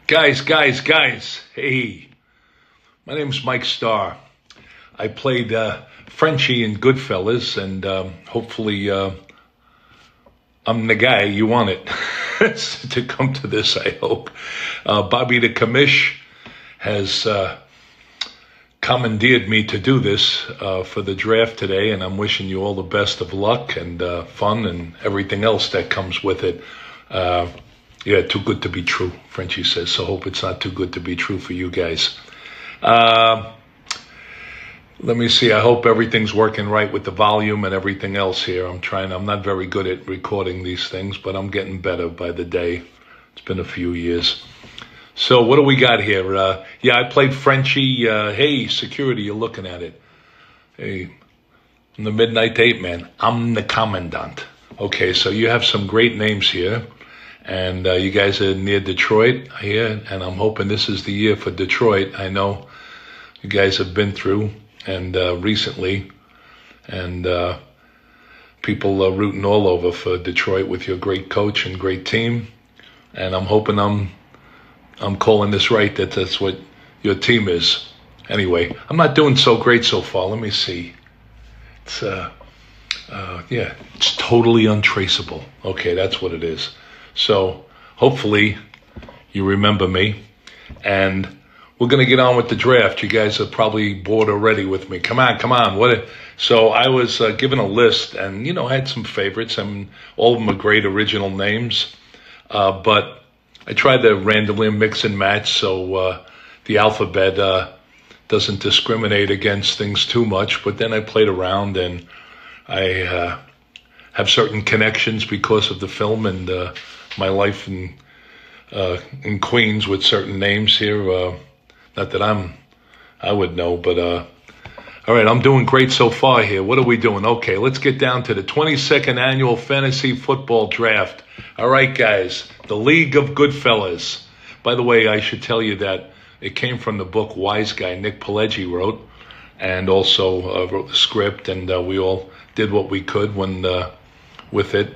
Guys. Hey, my name's Mike Starr. I played Frenchie in Goodfellas, and hopefully I'm the guy you wanted to come to this, I hope. Bobby the Commish has commandeered me to do this for the draft today, and I'm wishing you all the best of luck and fun and everything else that comes with it. Yeah, too good to be true, Frenchie says, so hope it's not too good to be true for you guys. Let me see, I hope everything's working right with the volume and everything else here. I'm not very good at recording these things, but I'm getting better by the day. It's been a few years. So what do we got here? I played Frenchie. Hey, security, you're looking at it. Hey, I'm the Midnight 8 man. I'm the Commandant. Okay, so you have some great names here. And you guys are near Detroit here, and I'm hoping this is the year for Detroit. I know you guys have been through and recently, and people are rooting all over for Detroit with your great coach and great team. And I'm hoping I'm calling this right, that's what your team is. Anyway, I'm not doing so great so far. Let me see. It's it's totally untraceable. Okay, that's what it is. So hopefully you remember me, and we're going to get on with the draft. You guys are probably bored already with me. Come on. So I was given a list, and, I had some favorites, and all of them are great original names. But I tried to randomly mix and match so the alphabet doesn't discriminate against things too much. But then I played around, and I have certain connections because of the film and my life in Queens with certain names here. Not that I would know, but all right, I'm doing great so far here. What are we doing? Okay, let's get down to the 22nd annual fantasy football draft. All right, guys, the League of Goodfellas. By the way, I should tell you that it came from the book Wise Guy Nick Pileggi wrote, and also wrote the script, and we all did what we could with it.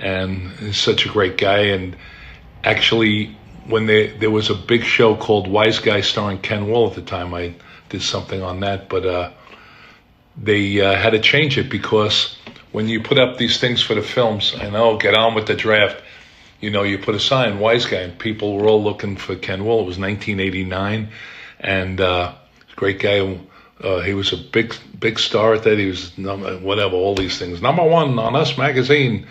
And he's such a great guy. And actually, when there was a big show called Wise Guy starring Ken Wall at the time, I did something on that. But they had to change it because when you put up these things for the films, get on with the draft, you put a sign, Wise Guy, and people were all looking for Ken Wall. It was 1989, and great guy. He was a big star at that. He was all these things. Number one on Us Magazine.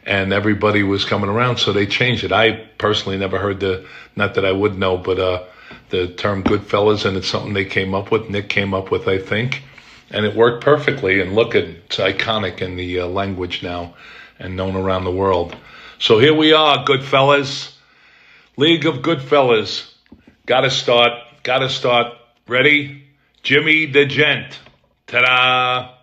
And everybody was coming around, so they changed it. I personally never heard not that I would know, but the term Goodfellas, and it's something they came up with, Nick came up with, I think. And it worked perfectly, and look, it's iconic in the language now and known around the world. So here we are, Goodfellas. League of Goodfellas. Gotta start. Ready? Jimmy the Gent. Ta-da!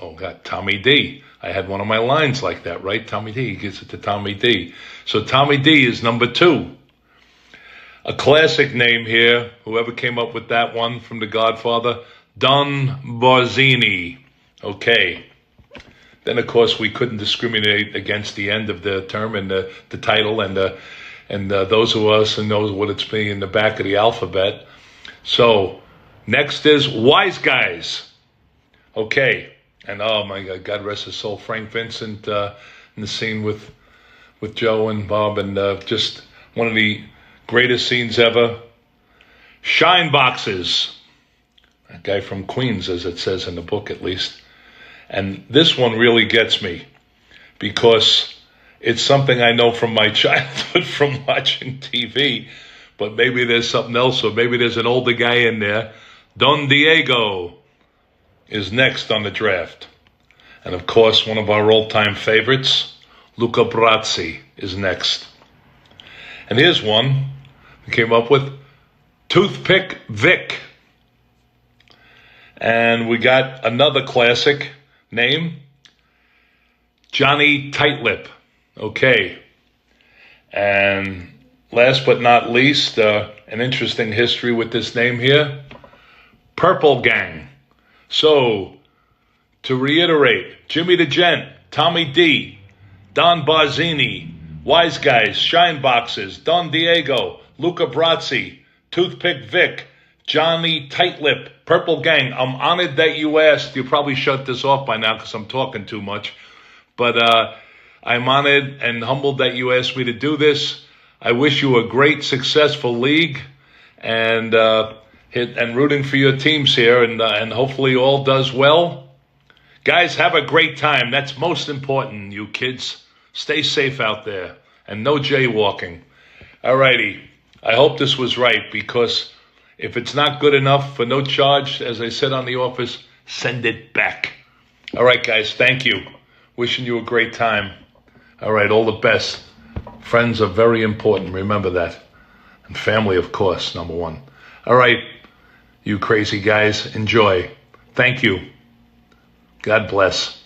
Oh, got Tommy D. I had one of my lines like that, right? Tommy D, he gives it to Tommy D. So Tommy D is number 2. A classic name here, whoever came up with that one from The Godfather, Don Barzini. Okay. Then, of course, we couldn't discriminate against the end of the term and the title and those of us who knows what it's been in the back of the alphabet. So next is Wise Guys. Okay. And oh my God rest his soul, Frank Vincent in the scene with Joe and Bob, and just one of the greatest scenes ever. Shine boxes. A guy from Queens, as it says in the book at least. And this one really gets me because it's something I know from my childhood from watching TV, but maybe there's something else, or maybe there's an older guy in there. Don Diego is next on the draft. And of course, one of our all-time favorites, Luca Brasi, is next. And here's one we came up with, Toothpick Vic. And we got another classic name, Johnny Tightlip. Okay. And last but not least, an interesting history with this name here, Purple Gang. So, to reiterate, Jimmy the Gent, Tommy D, Don Barzini, Wise Guys, Shine Boxes, Don Diego, Luca Brazzi, Toothpick Vic, Johnny Tightlip, Purple Gang. I'm honored that you asked. You probably shut this off by now because I'm talking too much. But I'm honored and humbled that you asked me to do this. I wish you a great, successful league, and rooting for your teams here, and hopefully all does well. Guys, have a great time. That's most important, you kids. Stay safe out there, and no jaywalking. All righty. I hope this was right, because if it's not good enough for no charge, as I said on The Office, send it back. All right, guys, thank you. Wishing you a great time. All right, all the best. Friends are very important, remember that. And family, of course, number one. All right, you crazy guys, enjoy. Thank you. God bless.